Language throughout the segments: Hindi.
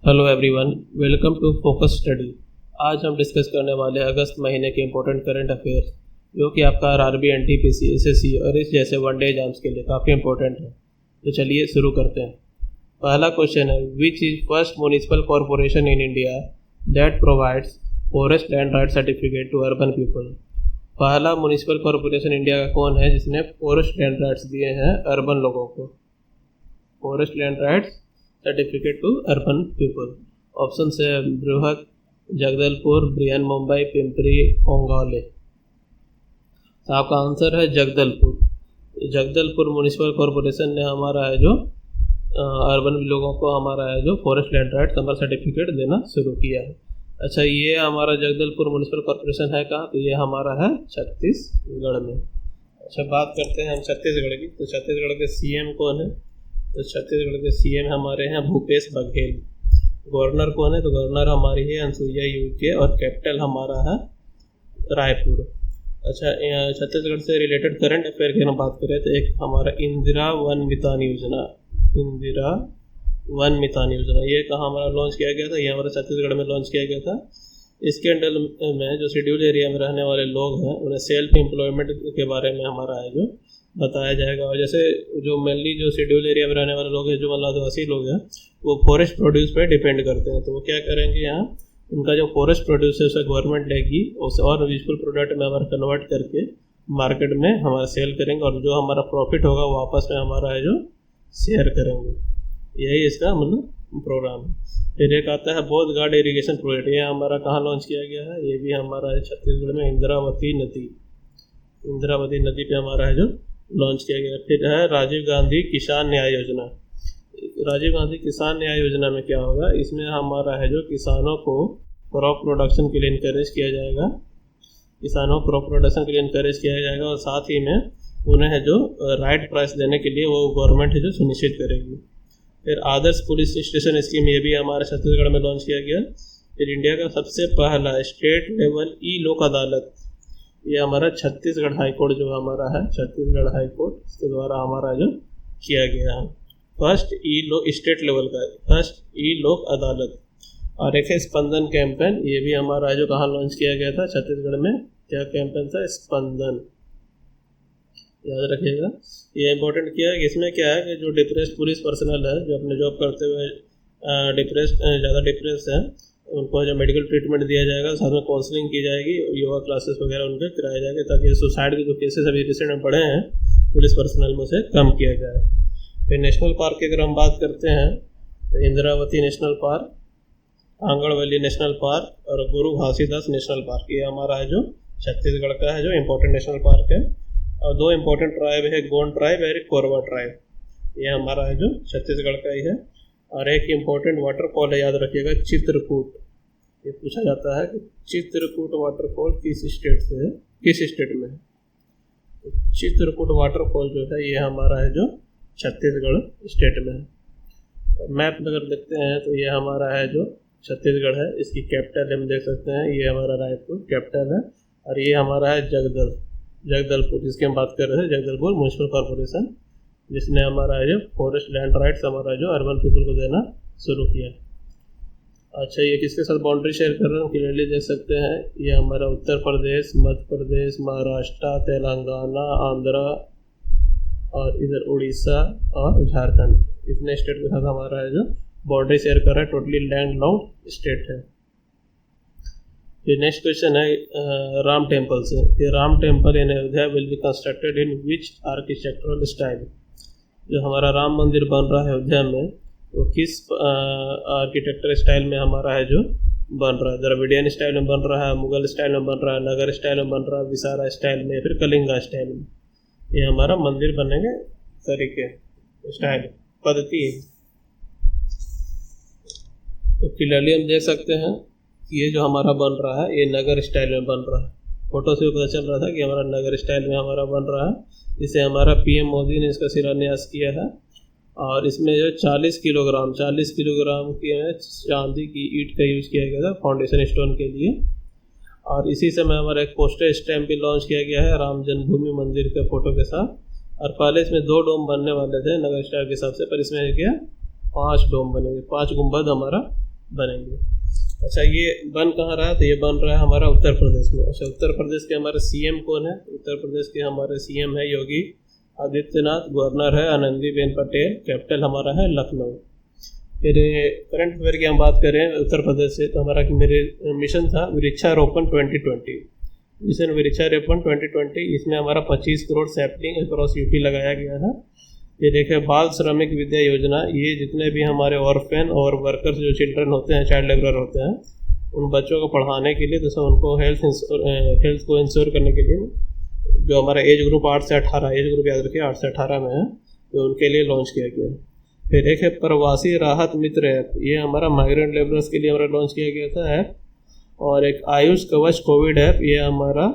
Hello everyone, welcome to Focus Study. आज हम डिस्कस करने वाले हैं अगस्त महीने के इंपॉर्टेंट करंट अफेयर्स, जो कि आपका आरआरबी, एनटीपीसी, एसएससी और इस जैसे वनडे एग्जाम्स के लिए काफ़ी इंपॉर्टेंट है। तो चलिए शुरू करते हैं। पहला क्वेश्चन है, which is first municipal corporation in India that provides forest land right certificate to urban people. पहला म्युनिसिपल कॉरपोरेशन इंडिया का कौन है जिसने फॉरेस्ट लैंड राइट्स दिए हैं अर्बन लोगों को? Forest land rights certificate to urban people. Option से बृहद, जगदलपुर, बृहन मुंबई, पिंपरी, ओंगोले। तो आपका आंसर है जगदलपुर। जगदलपुर म्युनिसिपल कॉरपोरेशन ने हमारा है जो अर्बन लोगों को हमारा है जो forest land right number certificate देना शुरू किया है। अच्छा, ये हमारा जगदलपुर म्युनिसिपल कॉरपोरेशन है कहाँ? तो ये हमारा है छत्तीसगढ़ में। अच्छा, बात करते हैं हम छत्तीसगढ़ की। तो छत्तीसगढ़ के सीएम कौन है? तो छत्तीसगढ़ के सीएम हमारे हैं भूपेश बघेल। गवर्नर कौन है? तो गवर्नर हमारी है अनसुईया उइके और कैपिटल हमारा है रायपुर। अच्छा, छत्तीसगढ़ से रिलेटेड करंट अफेयर की हम बात करें तो एक हमारा इंदिरा वन मितान योजना, इंदिरा वन मितान योजना, ये कहाँ हमारा लॉन्च किया गया था? ये हमारा छत्तीसगढ़ में लॉन्च किया गया था। इसके अंडर में जो शेड्यूल एरिया में रहने वाले लोग हैं उन्हें सेल्फ एम्प्लॉयमेंट के बारे में हमारा है जो बताया जाएगा। और जैसे जो मेनली जो शेड्यूल एरिया में रहने वाले लोग हैं, जो मतलब आदिवासी लोग हैं, वो फॉरेस्ट प्रोड्यूस पे डिपेंड करते हैं। तो वो क्या करेंगे, यहाँ उनका जो फॉरेस्ट प्रोड्यूस है उसे गवर्नमेंट लेगी, उसे और यूजफुल प्रोडक्ट में हमारा कन्वर्ट करके मार्केट में हमारा सेल करेंगे और जो हमारा प्रॉफिट होगा वो आपस में हमारा है जो शेयर करेंगे। यही इसका मतलब प्रोग्राम है। फिर एक आता है बोधघाट इरीगेशन प्रोजेक्ट। ये हमारा कहाँ लॉन्च किया गया है? ये भी हमारा है छत्तीसगढ़ में, इंदिरावती नदी, इंदिरावती नदी पे हमारा है जो लॉन्च किया गया। फिर है राजीव गांधी किसान न्याय योजना। राजीव गांधी किसान न्याय योजना में क्या होगा? इसमें हमारा है जो किसानों को क्रॉप प्रोडक्शन के लिए इनकरेज किया जाएगा, किसानों को क्रॉप प्रोडक्शन के लिए इनकरेज किया जाएगा और साथ ही में उन्हें है जो राइट प्राइस देने के लिए वो गवर्नमेंट है जो सुनिश्चित करेगी। फिर आदर्श पुलिस स्टेशन स्कीम, ये भी हमारे छत्तीसगढ़ में लॉन्च किया गया। फिर इंडिया का सबसे पहला स्टेट लेवल ई लोक अदालत, ये हमारा छत्तीसगढ़ हाई कोर्ट जो हमारा है, छत्तीसगढ़ हाई कोर्ट, इसके द्वारा हमारा जो किया गया है फर्स्ट स्टेट लेवल का फर्स्ट ई लोक अदालत। और एक है स्पंदन कैंपेन, ये भी हमारा जो कहाँ लॉन्च किया गया था? छत्तीसगढ़ में। क्या कैंपेन था? स्पंदन, याद रखिएगा। ये इंपॉर्टेंट किया है कि इसमें क्या है कि जो डिप्रेस्ड पुलिस पर्सनल है, जो अपने जॉब करते हुए ज़्यादा डिप्रेस है, उनको जो मेडिकल ट्रीटमेंट दिया जाएगा, साथ में काउंसलिंग की जाएगी, योगा क्लासेस वगैरह उनके कराए जाएंगे, ताकि सुसाइड के जो केसेस अभी रिसेंट में बढ़े हैं पुलिस पर्सनल में से कम किया जाए। फिर नेशनल पार्क की अगर हम बात करते हैं तो इंदिरावती नेशनल पार्क, आंगड़ वैली नेशनल पार्क और गुरु घासीदास नेशनल पार्क, ये हमारा है जो छत्तीसगढ़ का है जो इम्पोर्टेंट नेशनल पार्क है। और दो इम्पोर्टेंट ट्राइब है, गोंड ट्राइब और कोरवा ट्राइब, ये हमारा है जो छत्तीसगढ़ का ही है। और एक इम्पोर्टेंट वाटरफॉल है, याद रखिएगा, चित्रकूट। ये पूछा जाता है कि चित्रकूट वाटरफॉल किस स्टेट से है, किस स्टेट में है? तो चित्रकूट वाटरफॉल जो है ये हमारा है जो छत्तीसगढ़ स्टेट में है। मैप अगर देखते हैं तो ये हमारा है जो छत्तीसगढ़ है, इसकी कैपिटल हम देख सकते हैं, ये हमारा रायपुर कैपिटल है। और ये हमारा है जगदलपुर, जिसकी हम बात कर रहे हैं, जगदलपुर म्युनिसिपल कॉरपोरेशन, जिसने हमारा है जो फॉरेस्ट लैंड राइट्स हमारा जो अर्बन पीपल को देना शुरू किया। अच्छा, ये किसके साथ बाउंड्री शेयर कर रहे हैं? क्लियरली देख सकते हैं, ये हमारा उत्तर प्रदेश, मध्य प्रदेश, महाराष्ट्र, तेलंगाना, आंध्रा और इधर उड़ीसा और झारखंड, इतने स्टेट के साथ हमारा है जो बाउंड्री शेयर कर रहा है। टोटली लैंड लॉक्ड स्टेट है। ये नेक्स्ट क्वेश्चन है राम टेम्पल से। ये Ram temple in Ayodhya will be constructed in which architectural style. जो हमारा राम मंदिर बन रहा है अयोध्या में, वो किस आर्किटेक्चर स्टाइल में हमारा है जो बन रहा है? द्रविडियन स्टाइल में बन रहा है, मुगल स्टाइल में बन रहा है, नगर स्टाइल में बन रहा है, विसारा स्टाइल में, फिर कलिंगा स्टाइल में। ये हमारा मंदिर बनने के तरीके, स्टाइल, पद्धति है। तो क्लियरली हम देख सकते हैं ये जो हमारा बन रहा है ये नगर स्टाइल में बन रहा है। फोटो से पता चल रहा था कि हमारा नगर स्टाइल में हमारा बन रहा है। इसे हमारा पीएम मोदी ने इसका शिलान्यास किया है। और इसमें जो 40 किलोग्राम की चांदी की ईंट का यूज़ किया गया था फाउंडेशन स्टोन के लिए। और इसी समय हमारा एक पोस्टर स्टैम्प भी लॉन्च किया गया है राम जन्मभूमि मंदिर के फोटो के साथ। और पहले इसमें 2 डोम बनने वाले थे नगर स्टाइल के हिसाब से, पर इसमें क्या 5 डोम बनेंगे, 5 गुंबद हमारा बनेंगे। अच्छा, ये बन कहाँ रहा है? तो ये बन रहा है हमारा उत्तर प्रदेश में। अच्छा, उत्तर प्रदेश के हमारे सीएम कौन है? उत्तर प्रदेश के हमारे सीएम है योगी आदित्यनाथ, गवर्नर है आनंदीबेन पटेल, कैपिटल हमारा है लखनऊ। फिर करंट अफेयर की हम बात करें उत्तर प्रदेश से, तो हमारा मेरे मिशन था वृक्षारोपण 2020। मिशन वृक्षारोपण 2020, इसमें हमारा 25 करोड़ सैपलिंग अक्रॉस यूपी लगाया गया है। ये देखें बाल श्रमिक विद्या योजना, ये जितने भी हमारे ऑर्फेन और वर्कर्स जो चिल्ड्रन होते हैं, चाइल्ड लेबरर होते हैं, उन बच्चों को पढ़ाने के लिए, जैसे उनको हेल्थ को इंश्योर करने के लिए, जो हमारा एज ग्रुप 8 से 18, एज ग्रुप याद रखिए 8 से 18 में है, तो उनके लिए लॉन्च किया गया। फिर एक है प्रवासी राहत मित्र ऐप, ये हमारा माइग्रेंट लेबरर्स के लिए हमारा लॉन्च किया गया था ऐप। और एक आयुष कवच कोविड ऐप, ये हमारा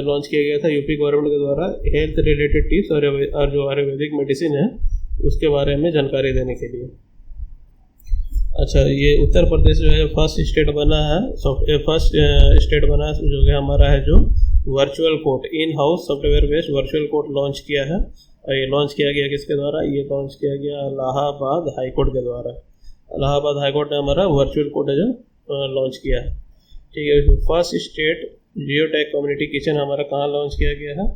लॉन्च किया गया था यूपी गवर्नमेंट के द्वारा, हेल्थ रिलेटेड टिप्स और जो आयुर्वेदिक मेडिसिन है उसके बारे में जानकारी देने के लिए। अच्छा, ये उत्तर प्रदेश जो है फर्स्ट स्टेट बना है, फर्स्ट स्टेट बना है जो कि हमारा है जो virtual court, in house software based virtual court launch किया है। और ये लॉन्च किया गया किसके द्वारा? ये लॉन्च किया गया इलाहाबाद हाईकोर्ट के द्वारा। इलाहाबाद हाईकोर्ट ने हमारा वर्चुअल कोर्ट जो लॉन्च किया है। ठीक है, first state geotech community kitchen हमारा कहाँ लॉन्च किया गया है?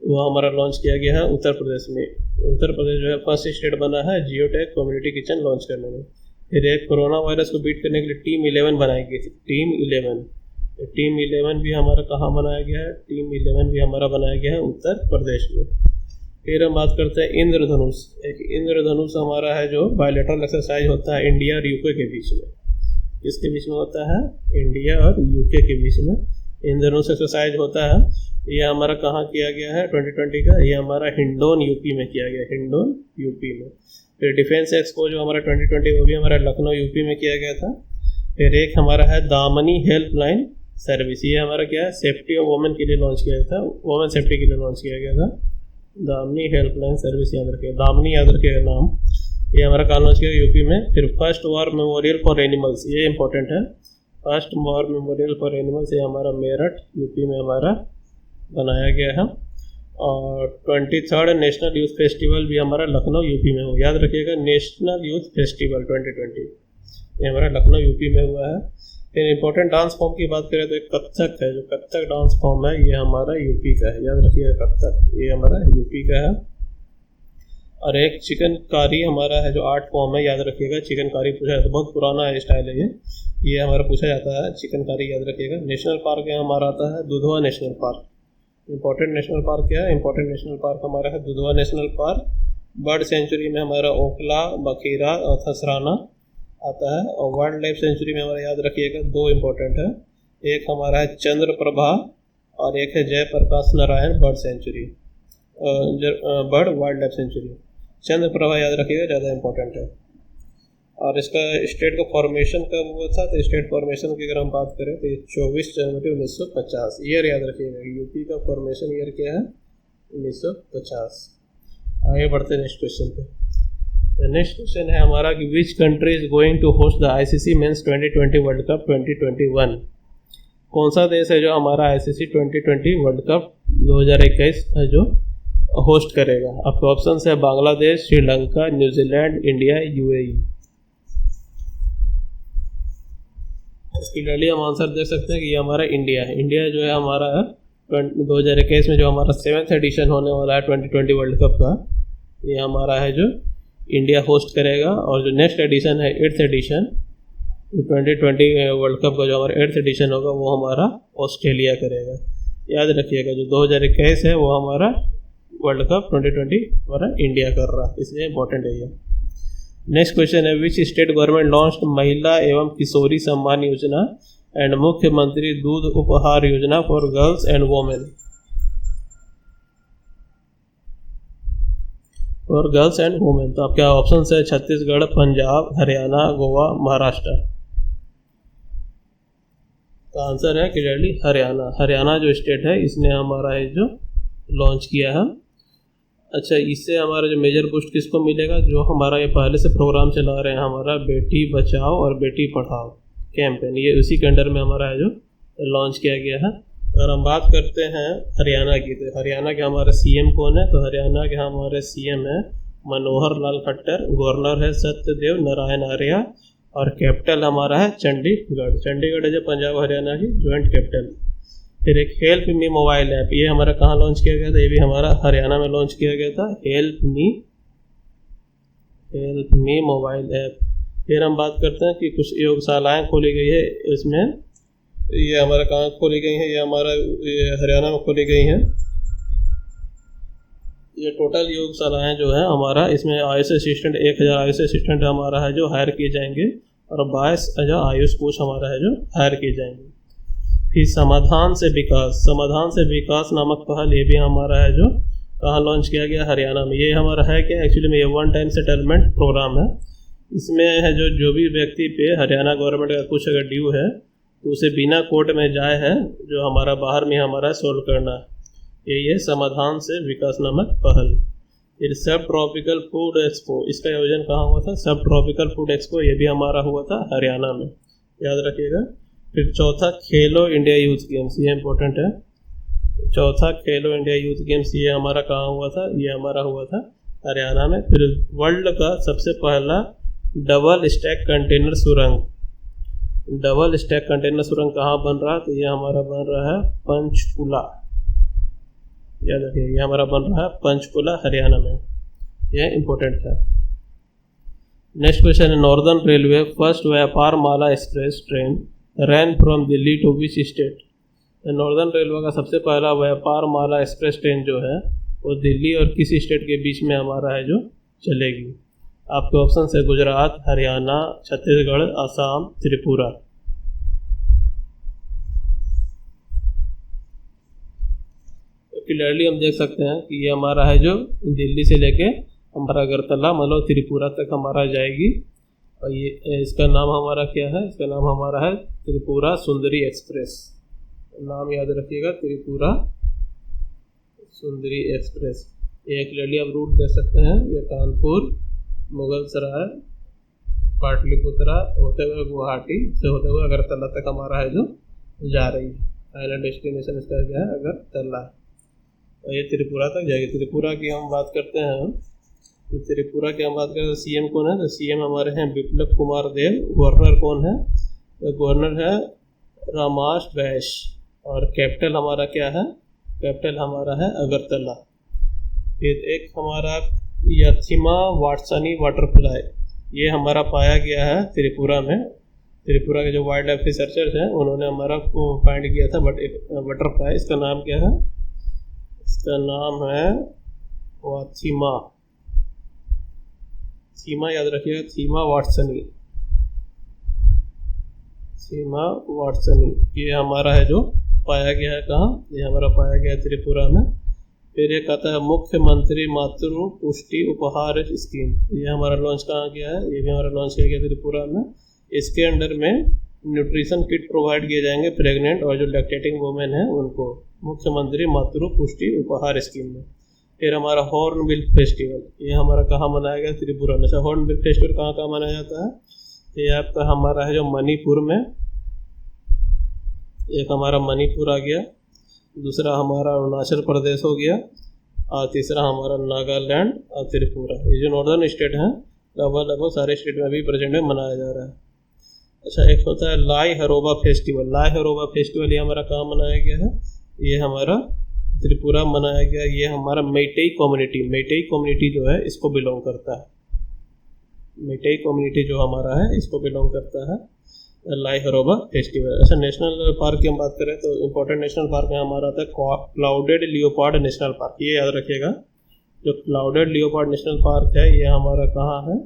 वो हमारा लॉन्च किया गया है उत्तर प्रदेश में। उत्तर प्रदेश जो है फर्स्ट स्टेट बना है जियोटेक कम्युनिटी किचन लॉन्च करने में। फिर एक कोरोना वायरस को बीट करने के लिए टीम 11 बनाई गई थी, टीम 11 भी हमारा कहाँ बनाया गया है? टीम 11 भी हमारा बनाया गया है उत्तर प्रदेश में। फिर हम बात करते हैं इंद्रधनुष। एक इंद्रधनुष हमारा है जो बायलैटरल एक्सरसाइज होता है इंडिया और यूके के बीच में। किसके बीच में होता है? इंडिया और यूके के बीच में इंद्रधनुष एक्सरसाइज होता है। ये हमारा कहाँ किया गया है 2020 का? ये हमारा हिंडौन यूपी में किया गया, हिंडौन यूपी में। फिर डिफेंस एक्सपो जो हमारा 2020 वो भी हमारा लखनऊ यूपी में किया गया था। फिर एक हमारा है दामनी हेल्पलाइन सर्विस, ये हमारा क्या है? सेफ्टी ऑफ वुमेन के लिए लॉन्च किया था, वुमेन सेफ्टी के लिए लॉन्च किया गया था। दामनी हेल्पलाइन सर्विस याद रखिएगा, दामनी याद रखिएगा नाम। ये हमारा कहाँ लॉन्च किया? यूपी में। फिर first war memorial for animals, ये इंपॉर्टेंट है, first war memorial for animals, ये हमारा मेरठ यूपी में हमारा बनाया गया है। और 23rd नेशनल यूथ फेस्टिवल भी हमारा लखनऊ यूपी में हो, याद रखिएगा, नेशनल यूथ फेस्टिवल 2020 ये हमारा लखनऊ यूपी में हुआ है। फिर इंपॉर्टेंट डांस फॉर्म की बात करें तो एक कथक है, जो कथक डांस फॉर्म है ये हमारा यूपी का है, याद रखिएगा कथक, ये हमारा यूपी का है। और एक चिकनकारी हमारा है जो आर्ट फॉर्म है, याद रखिएगा, चिकनकारी पूछा जाता है, बहुत पुराना है स्टाइल है ये हमारा पूछा जाता है, चिकनकारी याद रखिएगा। नेशनल पार्क यहाँ हमारा आता है Dudhwa national park. Important national park क्या है? इंपॉर्टेंट नेशनल पार्क हमारा है Dudhwa national park. Bird sanctuary में हमारा ओखला, बखीरा और थसराना आता है। और वाइल्ड लाइफ सेंचुरी में हमारा याद रखिएगा 2 इंपॉर्टेंट है, एक हमारा है चंद्रप्रभा और एक है Jayaprakash Narayan bird sanctuary, bird wildlife sanctuary. Chandraprabha याद रखिएगा, ज़्यादा इंपॉर्टेंट है। और इसका स्टेट का फॉर्मेशन कब हुआ था? तो स्टेट फॉर्मेशन की अगर हम बात करें तो 24 जनवरी 1950, ईयर याद रखिएगा। यूपी का फॉर्मेशन ईयर क्या है? 1950। आगे बढ़ते हैं नेक्स्ट क्वेश्चन पे। नेक्स्ट क्वेश्चन है हमारा कि which country is going to host the ICC men's 2020 world cup 2021? कौन सा देश है जो हमारा आईसीसी 2020 वर्ल्ड कप 2021 है जो होस्ट करेगा? आपके ऑप्शन है Bangladesh, Sri Lanka, New Zealand, India, UAE. इसकी डायरेक्टली हम आंसर दे सकते हैं कि ये हमारा इंडिया है। इंडिया जो है हमारा 2021 में जो हमारा 7th एडिशन होने वाला है 2020 वर्ल्ड कप का, ये हमारा है जो इंडिया होस्ट करेगा। और जो नेक्स्ट एडिशन है 8th एडिशन 2020 वर्ल्ड कप का जो हमारा 8th एडिशन होगा वो हमारा ऑस्ट्रेलिया करेगा। याद रखिएगा जो 2021 है वो हमारा वर्ल्ड कप 2020 हमारा इंडिया कर रहा है, इसलिए इंपॉर्टेंट है ये। नेक्स्ट क्वेश्चन है विच स्टेट गवर्नमेंट लॉन्च्ड महिला एवं किशोरी सम्मान योजना एंड मुख्यमंत्री दूध उपहार योजना फॉर गर्ल्स एंड वोमेन? और गर्ल्स एंड वुमेन, तो आपके ऑप्शन है छत्तीसगढ़, पंजाब, हरियाणा, गोवा, महाराष्ट्र। तो आंसर है क्लियरली हरियाणा। हरियाणा जो स्टेट है इसने हमारा है जो लॉन्च किया है। अच्छा, इससे हमारा जो मेजर बूस्ट किसको मिलेगा? जो हमारा ये पहले से प्रोग्राम चला रहे हैं हमारा बेटी बचाओ और बेटी पढ़ाओ कैंपेन, ये उसी के अंडर में हमारा है जो लॉन्च किया गया है। अगर हम बात करते हैं हरियाणा की, तो हरियाणा के हमारे सीएम कौन है? तो हरियाणा के हमारे सीएम है मनोहर लाल खट्टर, गवर्नर है सत्यदेव नारायण आर्य और कैपिटल हमारा है चंडीगढ़। चंडीगढ़ है जो पंजाब हरियाणा की जॉइंट कैपिटल। फिर एक हेल्प मी मोबाइल ऐप, ये हमारा कहाँ लॉन्च किया गया था? ये भी हमारा हरियाणा में लॉन्च किया गया था, हेल्प मी मोबाइल ऐप। फिर हम बात करते हैं कि कुछ योगशालाएँ खोली गई है इसमें, ये हमारा कहाँ खोली गई है? ये हमारा हरियाणा में खोली गई हैं। ये टोटल योगशालाएँ जो है हमारा, इसमें आयुष असिस्टेंट 1000 आयुष असिस्टेंट हमारा है जो हायर किए जाएंगे और 22 आयुष कोच हमारा है जो हायर किए जाएंगे। फिर समाधान से विकास नामक पहल, ये भी हमारा है जो कहाँ लॉन्च किया गया? हरियाणा में। ये हमारा है क्या? एक्चुअली में ये वन टाइम सेटलमेंट प्रोग्राम है। इसमें है जो भी व्यक्ति पे हरियाणा गवर्नमेंट का कुछ अगर ड्यू है तो उसे बिना कोर्ट में जाए है जो हमारा बाहर में हमारा सोल्व करना है। यही है समाधान से विकास नामक पहल। फिर सब ट्रॉपिकल फूड एक्सपो, इसका आयोजन कहाँ हुआ था? सब ट्रॉपिकल फूड एक्सपो, ये भी हमारा हुआ था हरियाणा में, याद रखिएगा। फिर चौथा खेलो इंडिया यूथ गेम्स, ये इंपॉर्टेंट है। चौथा खेलो इंडिया यूथ गेम्स, ये हमारा कहाँ हुआ था? ये हमारा हुआ था हरियाणा में। फिर वर्ल्ड का सबसे पहला डबल स्टैक कंटेनर सुरंग, कहाँ बन रहा है? तो ये हमारा बन रहा है पंचकुला, याद रखिए, ये हमारा बन रहा है पंचकुला हरियाणा में। यह इंपॉर्टेंट था। नेक्स्ट क्वेश्चन है, northern railway first Vyapar Mala express train ran from Delhi to which state? Northern railway का सबसे पहला व्यापार माला एक्सप्रेस ट्रेन जो है वो दिल्ली और किस स्टेट के बीच में हमारा है जो चलेगी? आपके ऑप्शन है गुजरात, हरियाणा, छत्तीसगढ़, असम, त्रिपुरा। क्लियरली हम देख सकते हैं कि ये हमारा है जो दिल्ली से लेके हमारा अगरतला मतलब त्रिपुरा तक हमारा जाएगी। और ये इसका नाम हमारा क्या है? इसका नाम हमारा है त्रिपुरा सुंदरी एक्सप्रेस। नाम याद रखिएगा, त्रिपुरा सुंदरी एक्सप्रेस। ये क्लियरली आप रूट देख सकते हैं, ये कानपुर, मुगलसराय, पाटलिपुत्रा होते हुए गुवाहाटी से होते हुए अगरतला तक हमारा है जो जा रही है। फाइनल डेस्टिनेशन इसका क्या है? अगरतला। ये त्रिपुरा तक जाएगी। त्रिपुरा की हम बात करते हैं तो त्रिपुरा की हम बात करें तो सीएम कौन है? तो सीएम हमारे हैं बिप्लब कुमार देव। गवर्नर कौन है? तो गवर्नर है रमाश बैश। और कैपिटल हमारा क्या है? कैपिटल हमारा है अगरतला। फिर एक हमारा यथिमा वाटसनी वाटरफ्लाई, ये हमारा पाया गया है त्रिपुरा में। त्रिपुरा के जो वाइल्ड लाइफ रिसर्चर्स हैं उन्होंने हमारा फाइंड किया था बटरफ्लाई। इसका नाम क्या है? इसका नाम है वाथीमा, थीमा याद रखिएगा, थीमा वाटसनी। ये हमारा है जो पाया गया है कहाँ? ये हमारा पाया गया है त्रिपुरा में। फिर एक आता है मुख्यमंत्री मातृ पुष्टि उपहार स्कीम, ये हमारा लॉन्च कहाँ किया है? ये भी हमारा लॉन्च किया गया त्रिपुरा में। इसके अंडर में न्यूट्रिशन किट प्रोवाइड किए जाएंगे प्रेग्नेंट और जो लैक्टेटिंग वुमेन है उनको, मुख्यमंत्री मातृ पुष्टि उपहार स्कीम में। फिर हमारा हॉर्नबिल फेस्टिवल, ये हमारा कहाँ मनाया गया? त्रिपुरा में। अच्छा, हॉर्नबिल फेस्टिवल कहाँ कहाँ मनाया जाता है? ये आपका हमारा है जो मणिपुर में, एक हमारा मणिपुर आ गया, दूसरा हमारा अरुणाचल प्रदेश हो गया और तीसरा हमारा नागालैंड और त्रिपुरा। ये जो नॉर्दर्न स्टेट हैं लगभग सारे स्टेट में अभी प्रेजेंट में मनाया जा रहा है। अच्छा, एक होता है लाई हरोबा फेस्टिवल। लाई हरोबा फेस्टिवल ये हमारा कहाँ मनाया गया है? ये हमारा त्रिपुरा मनाया गया। ये हमारा मेइटेई कम्युनिटी जो है इसको बिलोंग करता है। मेइटेई कम्युनिटी जो हमारा है इसको बिलोंग करता है लाई हरोबा फेस्टिवल। अच्छा, नेशनल पार्क की हम बात करें तो इम्पोर्टेंट नेशनल पार्क में हमारा आता है क्लाउडेड लियोपार्ड नेशनल पार्क। ये याद रखिएगा, जो क्लाउडेड लियोपार्ड नेशनल पार्क है ये हमारा कहाँ है?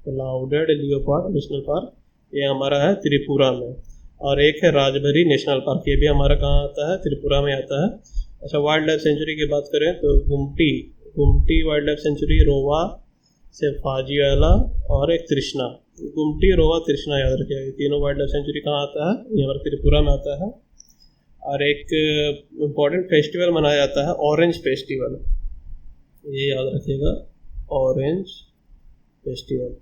क्लाउडेड लियोपार्ड नेशनल पार्क ये हमारा है त्रिपुरा में। और एक है राजभरी नेशनल पार्क, ये भी हमारा कहाँ आता है? त्रिपुरा में आता है। अच्छा, वाइल्ड लाइफ सेंचुरी की बात करें तो गुमटी वाइल्ड लाइफ सेंचुरी, रोवा से फाजीवाला और एक तृष्णा। गुमटी, रोवा, तृष्णा याद रखिएगा, ये तीनों वाइल्ड लाइफ सेंचुरी कहाँ आता है? ये हमारा त्रिपुरा में आता है। और एक इम्पॉर्टेंट फेस्टिवल मनाया जाता है ऑरेंज फेस्टिवल, ये याद रखिएगा, ऑरेंज फेस्टिवल।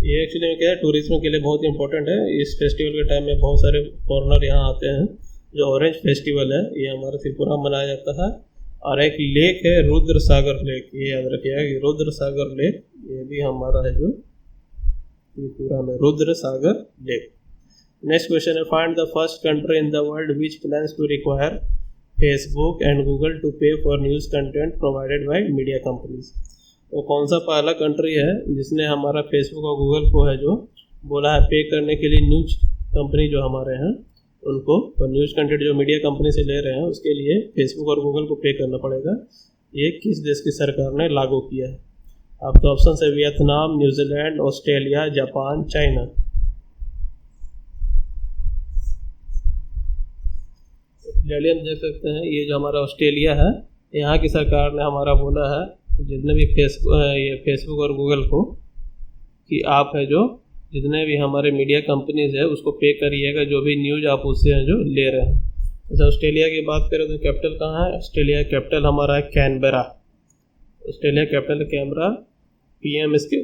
ये एक्चुअली में क्या है, टूरिज्म के लिए बहुत इंपॉर्टेंट है। इस फेस्टिवल के टाइम में बहुत सारे फॉरेनर यहाँ आते हैं। जो ऑरेंज फेस्टिवल है ये हमारा त्रिपुरा में मनाया जाता है। और एक लेक है रुद्र सागर लेक, ये याद रखिएगा कि रुद्र सागर लेक ये भी हमारा है जो त्रिपुरा में Rudra Sagar lake. Next question है, find the first country in the world which plans to require Facebook and Google to pay for news content provided by media companies. तो कौन सा पहला कंट्री है जिसने हमारा फेसबुक और गूगल को है जो बोला है पे करने के लिए न्यूज़ कंपनी जो हमारे हैं उनको, और न्यूज़ कंटेंट जो मीडिया कंपनी से ले रहे हैं उसके लिए फेसबुक और गूगल को पे करना पड़ेगा। ये किस देश की सरकार ने लागू किया है? आपके ऑप्शन है Vietnam, New Zealand, Australia, Japan, China. Clearly हम देख सकते हैं ये जो हमारा ऑस्ट्रेलिया है, यहाँ की सरकार ने हमारा बोला है जितने भी फेसबुक और गूगल को कि आप है जो जितने भी हमारे मीडिया कंपनीज है उसको पे करिएगा जो भी न्यूज़ आप उससे हैं जो ले रहे हैं। अच्छा, ऑस्ट्रेलिया की बात करें तो कैपिटल कहाँ है? ऑस्ट्रेलिया कैपिटल हमारा है Canberra. Australia capital Canberra. PM इसके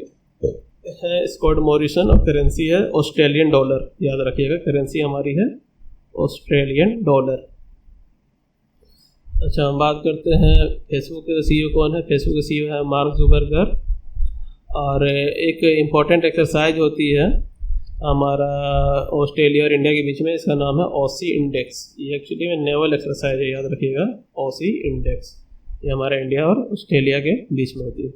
है स्कॉट मॉरिसन और करेंसी है ऑस्ट्रेलियन डॉलर। याद रखिएगा करेंसी हमारी है ऑस्ट्रेलियन डॉलर। अच्छा, हम बात करते हैं फेसबुक के सीईओ कौन है? फेसबुक के सीईओ है मार्क जुकरबर्ग। और एक इम्पॉर्टेंट एक्सरसाइज होती है हमारा ऑस्ट्रेलिया और इंडिया के बीच में, इसका नाम है ऑसी इंडेक्स। ये एक्चुअली में नेवल एक्सरसाइज है, याद रखिएगा ऑसी इंडेक्स। ये हमारा इंडिया और ऑस्ट्रेलिया के बीच में होती है।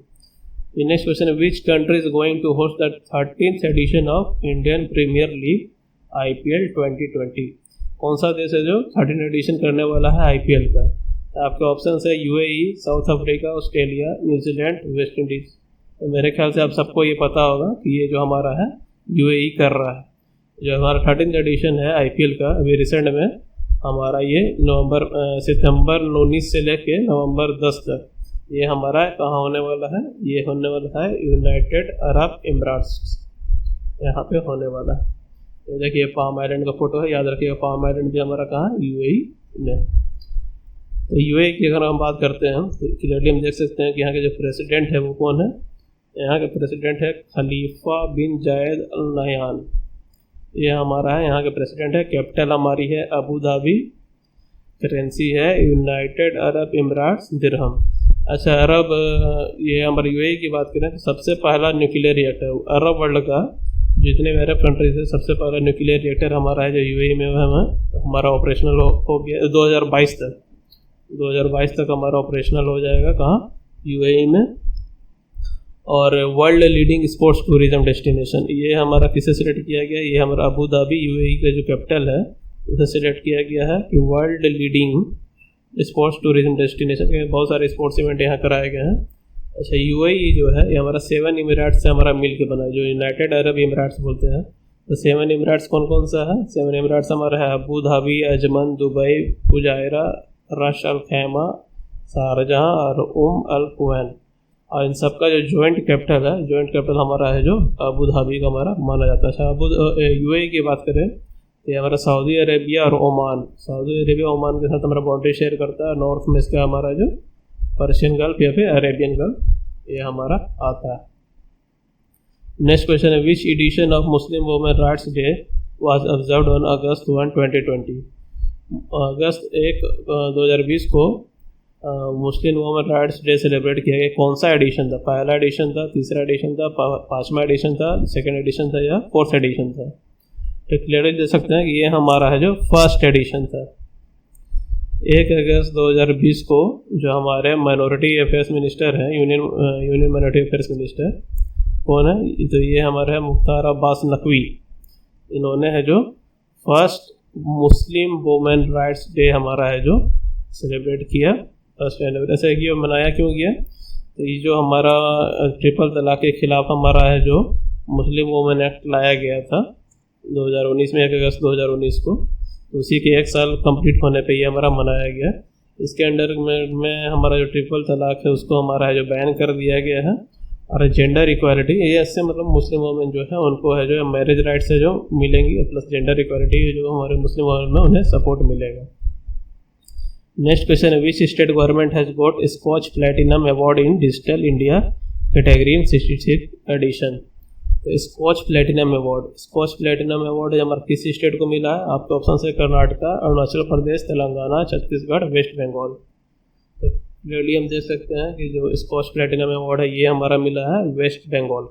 नेक्स्ट क्वेश्चन है, which country is going to host the 13th edition of Indian Premier League IPL 2020। कौन सा देश है जो 13th एडिशन करने वाला है IPL का? आपके ऑप्शन है UAE, south Africa, Australia, New Zealand, West Indies. तो मेरे ख्याल से आप सबको ये पता होगा कि ये जो हमारा है UAE कर रहा है। जो हमारा 13th एडिशन है IPL का अभी रिसेंट में हमारा ये सितंबर 19 से लेके नवंबर 10 तक ये हमारा कहाँ होने वाला है? ये होने वाला है यूनाइटेड अरब इमराट्स, यहाँ पे होने वाला है। ये देखिए पाम आइलैंड का फोटो है, याद रखिएगा पाम आइलैंड भी हमारा कहाँ है? UAE में। तो UAE की अगर हम बात करते हैं तो क्लियरली हम देख सकते हैं कि यहाँ के जो प्रेसिडेंट है वो कौन है? यहाँ के प्रेसिडेंट है खलीफा बिन जायद अल नहयान। ये हमारा है यहाँ के प्रेसिडेंट है। कैपिटल हमारी है अबू धाबी। करेंसी है यूनाइटेड अरब इमराट्स दिरहम। अच्छा, ये हमारे UAE की बात करें तो सबसे पहला न्यूक्लियर रिएक्टर अरब वर्ल्ड का जितने भी अरब कंट्रीज है सबसे पहला न्यूक्लियर रिएक्टर हमारा है जो UAE में हमारा ऑपरेशनल हो गया 2022 तक हमारा ऑपरेशनल हो जाएगा। कहाँ? UAE में। और world leading sports tourism destination ये हमारा किसे सिलेक्ट किया गया? ये हमारा अबू धाबी UAE का जो कैपिटल है उसे सिलेक्ट किया गया है कि world leading sports tourism destination के बहुत सारे स्पोर्ट्स इवेंट यहाँ कराए गए हैं। अच्छा, UAE जो है ये हमारा 7 इमिराट्स से हमारा मिल के बना है जो यूनाइटेड अरब इमिराट्स बोलते हैं। तो 7 इमिराट्स कौन कौन सा है? 7 इमिराट्स हमारा है Abu Dhabi, Ajman, Dubai, Fujairah, Ras al Khaimah, Sharjah और अल कुवैन। और इन सब का जो जॉइंट कैपिटल हमारा है जो अबू धाबी का हमारा माना जाता है। अच्छा, UAE की बात करें तो ये हमारा सऊदी अरेबिया और ओमान, सऊदी अरेबिया ओमान के साथ हमारा बाउंड्री शेयर करता है। नॉर्थ में इसका हमारा जो पर्शियन गल्फ या फिर अरेबियन गल्फ ये हमारा आता है। नेक्स्ट क्वेश्चन है, which edition of Muslim women rights day was observed on August 1, 2020। अगस्त 1, 2020 को Muslim women rights day celebrate किया गया। कौन सा एडिशन था? पहला एडिशन था, तीसरा एडिशन था, 5वां एडिशन था, सेकेंड एडिशन था या 4th एडिशन था? तो क्लियरली देख सकते हैं कि ये हमारा है जो फर्स्ट एडिशन था। 1 अगस्त 2020 को जो हमारे माइनॉरिटी अफेयर्स मिनिस्टर हैं यूनियन माइनॉरिटी अफेयर्स मिनिस्टर कौन है? तो ये हमारे हैं मुख्तार अब्बास नकवी। इन्होंने है जो first Muslim women rights day हमारा है जो सेलिब्रेट किया 1 जनवरी। ऐसे कि मनाया क्यों किया? तो ये जो हमारा ट्रिपल तलाक के खिलाफ हमारा है जो मुस्लिम वुमेन एक्ट लाया गया था 2019 में, 1 अगस्त 2019 को, तो उसी के 1 साल कंप्लीट होने पे ये हमारा मनाया गया। इसके अंडर में हमारा जो ट्रिपल तलाक है उसको हमारा है जो बैन कर दिया गया है। और जेंडर इक्वालिटी ये इससे मतलब मुस्लिम वुमेन जो है उनको है जो मैरिज राइट्स है जो मिलेंगी, प्लस जेंडर इक्वालिटी जो हमारे मुस्लिम वुमेन में उन्हें सपोर्ट मिलेगा। नेक्स्ट क्वेश्चन है, which state government has got Scotch platinum award in digital India category in 66th edition. तो स्कॉच प्लैटिनम अवार्ड हमारे किसी स्टेट को मिला है? आपके ऑप्शन है कर्नाटका, अरुणाचल प्रदेश, तेलंगाना, छत्तीसगढ़, वेस्ट बंगाल। तो क्लियरली हम देख सकते हैं कि जो स्कॉच प्लैटिनम अवार्ड है ये हमारा मिला है वेस्ट बंगाल।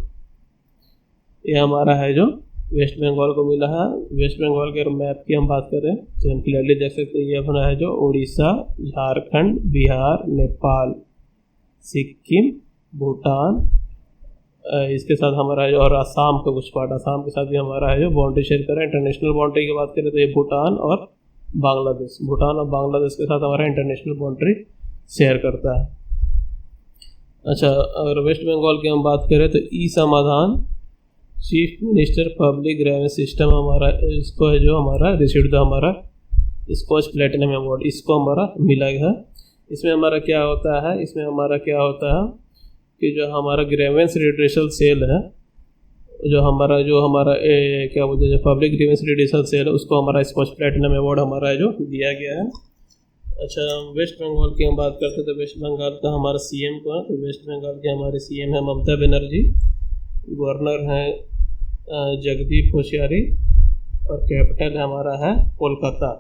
ये हमारा है जो वेस्ट बंगाल को मिला है। वेस्ट बंगाल के मैप की हम बात करें तो हम क्लियरली देख सकते हैं, ये अपना है जो उड़ीसा, झारखंड, बिहार, नेपाल, सिक्किम, भूटान, इसके साथ हमारा है जो, और असम का कुछ पार्ट, असम के साथ भी हमारा है जो बाउंड्री शेयर करें। इंटरनेशनल बाउंड्री की बात करें तो ये भूटान और बांग्लादेश, भूटान और बांग्लादेश के साथ हमारा इंटरनेशनल बाउंड्री शेयर करता है। अच्छा, अगर वेस्ट बंगाल की हम बात करें तो ई समाधान chief minister public grievance system हमारा, इसको है जो हमारा रिसीव्ड हमारा स्कॉच प्लेटिनम अवार्ड, इसको हमारा मिला है। इसमें हमारा क्या होता है, इसमें हमारा क्या होता है कि जो हमारा ग्रेवेंस रिड्रेसल सेल है, जो हमारा क्या बोलते हैं, जो पब्लिक ग्रीवेंस रिड्रेसल सेल है, उसको हमारा स्कॉच प्लेटिनम अवार्ड हमारा जो दिया गया है। अच्छा, वेस्ट बंगाल की हम बात करते हैं तो वेस्ट बंगाल का हमारा सीएम कौन है, तो वेस्ट बंगाल के हमारे सीएम है ममता बनर्जी, गवर्नर हैं जगदीप कोश्यारी, और कैपिटल हमारा है कोलकाता।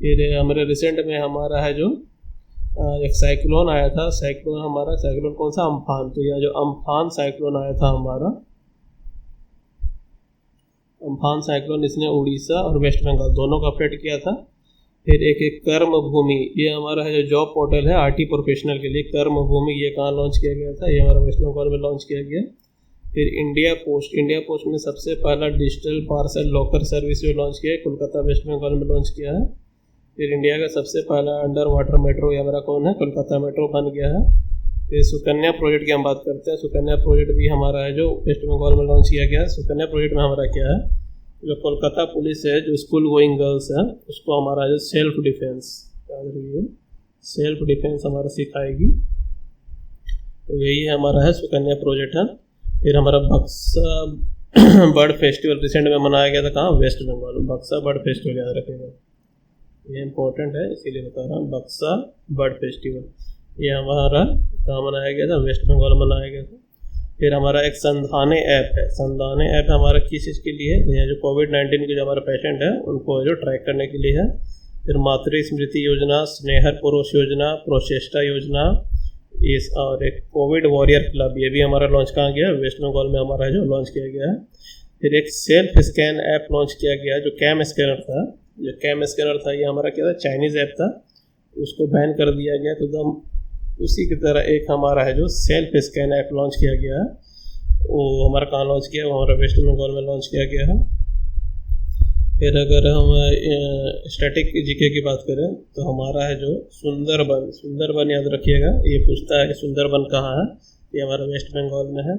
ये हमारे रिसेंट में हमारा है जो एक साइक्लोन आया था, साइक्लोन कौन सा, अम्फान। तो यह जो अम्फान साइक्लोन आया था हमारा, अम्फान साइक्लोन, इसने उड़ीसा और वेस्ट बंगाल दोनों को अफेक्ट किया था। फिर एक कर्म भूमि, ये हमारा है जो जॉब पोर्टल है आरटी प्रोफेशनल के लिए, कर्म भूमि, ये कहाँ लॉन्च किया गया था, ये हमारा वेस्ट बंगाल में लॉन्च किया गया। फिर इंडिया पोस्ट ने सबसे पहला डिजिटल पार्सल लॉकर सर्विस जो लॉन्च किया है, कोलकाता वेस्ट बंगाल में लॉन्च किया है। फिर इंडिया का सबसे पहला अंडर वाटर मेट्रो ये हमारा कौन है, कोलकाता मेट्रो बन गया है। फिर सुकन्या प्रोजेक्ट की हम बात करते हैं, सुकन्या प्रोजेक्ट भी हमारा है जो वेस्ट बंगाल में लॉन्च किया गया है। सुकन्या प्रोजेक्ट में हमारा क्या है, जो कोलकाता पुलिस है जो स्कूल गोइंग गर्ल्स है, उसको हमारा जो सेल्फ डिफेंस हमारा सिखाएगी, तो यही हमारा है सुकन्या प्रोजेक्ट है। फिर हमारा बक्सा बर्ड फेस्टिवल रिसेंट में मनाया गया था, कहाँ, वेस्ट बंगाल, बक्सा बर्ड फेस्टिवल याद रखेगा, ये इंपॉर्टेंट है इसीलिए बता रहा हूँ। बक्सा बर्ड फेस्टिवल ये हमारा कहाँ मनाया गया था, वेस्ट बंगाल में मनाया गया था। फिर हमारा एक संधाने ऐप है, संधाने ऐप हमारा किस चीज़ के लिए है, तो यहाँ जो कोविड-19 के जो हमारे पेशेंट है उनको जो ट्रैक करने के लिए है। फिर मातृ स्मृति योजना, स्नेहर पुरुष योजना, प्रोचेष्टा योजना, इस और एक कोविड वॉरियर क्लब, ये भी हमारा लॉन्च कहाँ गया, वेस्ट बंगाल में हमारा जो लॉन्च किया गया है। फिर एक सेल्फ स्कैन ऐप लॉन्च किया गया जो कैम स्कैनर था, ये हमारा क्या था, चाइनीज़ ऐप था, उसको बैन कर दिया गया। तो एकदम उसी की तरह एक हमारा है जो सेल्फ स्कैन ऐप लॉन्च किया गया है, वो हमारा कहाँ लॉन्च किया, वो हमारा वेस्ट बंगाल में लॉन्च किया गया है। फिर अगर हम स्टैटिक जीके की बात करें तो हमारा है जो सुंदरबन याद रखिएगा, ये पूछता है कि सुंदरबन कहाँ है, ये हमारा वेस्ट बंगाल में है।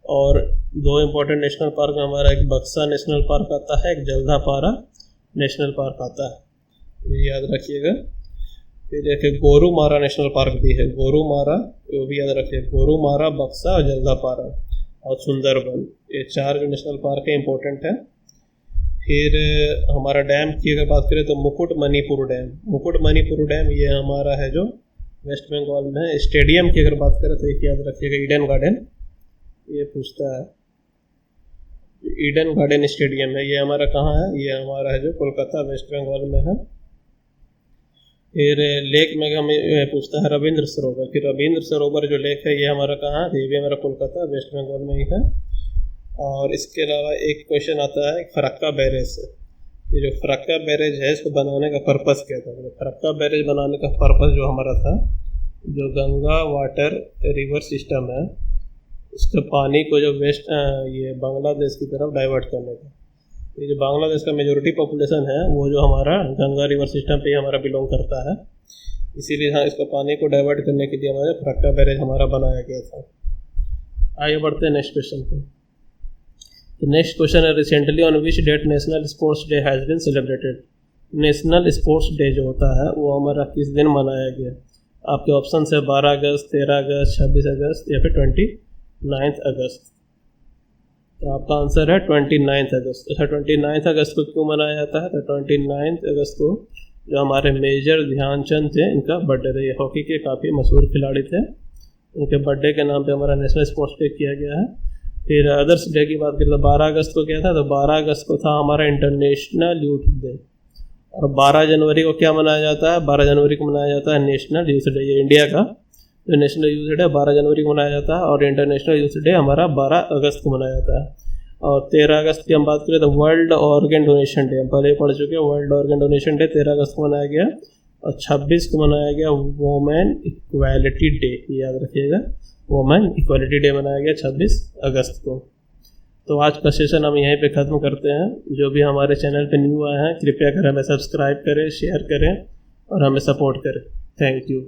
और दो इम्पोर्टेंट नेशनल पार्क में हमारा एक बक्सा नेशनल पार्क आता है, एक जल्दापारा नेशनल पार्क आता है, ये याद रखिएगा। फिर एक गोरुमारा नेशनल पार्क भी है, गोरुमारा, वो भी याद रखिए, गोरुमारा, बक्सा और जल्दापारा और सुंदरबन, ये 4 जो नेशनल पार्क है इंपॉर्टेंट है। फिर हमारा डैम की अगर बात करें तो मुकुटमणिपुर डैम ये हमारा है जो वेस्ट बंगाल में है। स्टेडियम की अगर बात करें तो एक याद रखिएगा, ईडन गार्डन, ये पूछता है, ईडन गार्डन स्टेडियम है, ये हमारा कहाँ है, ये हमारा है जो कोलकाता वेस्ट बंगाल में है। फिर लेक में हमें पूछता है रविंद्र सरोवर, फिर रविंद्र सरोवर जो लेक है ये हमारा कहाँ है, ये भी हमारा कोलकाता वेस्ट बंगाल में ही है। और इसके अलावा एक क्वेश्चन आता है फरक्का बैरेज से, ये जो फरक्का बैरेज है इसको बनाने का पर्पस क्या था। फरक्का बैरेज बनाने का पर्पस जो हमारा था, जो गंगा वाटर रिवर सिस्टम है उसके पानी को जो वेस्ट ये बांग्लादेश की तरफ डाइवर्ट करने का। ये जो बांग्लादेश का मेजॉरिटी पॉपुलेशन है वो जो हमारा गंगा रिवर सिस्टम पे हमारा बिलोंग करता है, इसीलिए हाँ इसको पानी को डाइवर्ट करने के लिए हमारे फरक्का बैरेज हमारा बनाया गया था। आगे बढ़ते हैं नेक्स्ट क्वेश्चन पे। नेक्स्ट क्वेश्चन है recently on which date national sports day has been celebrated. National sports day जो होता है वो हमारा किस दिन मनाया गया। आपके ऑप्शन है 12 अगस्त, 13 अगस्त, 26 अगस्त या फिर 29 अगस्त। तो आपका आंसर है 29 अगस्त। अच्छा, 29 अगस्त को क्यों मनाया जाता है, तो 29 अगस्त को जो हमारे मेजर ध्यानचंद थे इनका बर्थडे था, ये हॉकी के काफ़ी मशहूर खिलाड़ी थे, उनके बर्थडे के नाम पे हमारा नेशनल स्पोर्ट्स डे किया गया है। फिर अदर्स डे की बात करें तो 12 अगस्त को क्या था, तो 12 अगस्त को था हमारा इंटरनेशनल यूथ डे। और 12 जनवरी को क्या मनाया जाता है, 12 जनवरी को मनाया जाता है नेशनल यूथ डे। ये इंडिया का जो नेशनल यूथ डे 12 जनवरी को मनाया जाता है और इंटरनेशनल यूथ डे हमारा 12 अगस्त को मनाया जाता है। और 13 अगस्त की हम बात करें तो वर्ल्ड ऑर्गन डोनेशन डे, हम पहले ही पढ़ चुके हैं। वर्ल्ड ऑर्गन डोनेशन डे 13 अगस्त को मनाया गया। और 26 को मनाया गया वोमेन इक्वालिटी डे, याद रखिएगा, वोमेन इक्वालिटी डे मनाया गया 26 अगस्त को। तो आज का सेशन हम यहीं पे ख़त्म करते हैं। जो भी हमारे चैनल पे न्यू आए हैं कृपया कर हमें सब्सक्राइब करें, शेयर करें और हमें सपोर्ट करें। Thank you.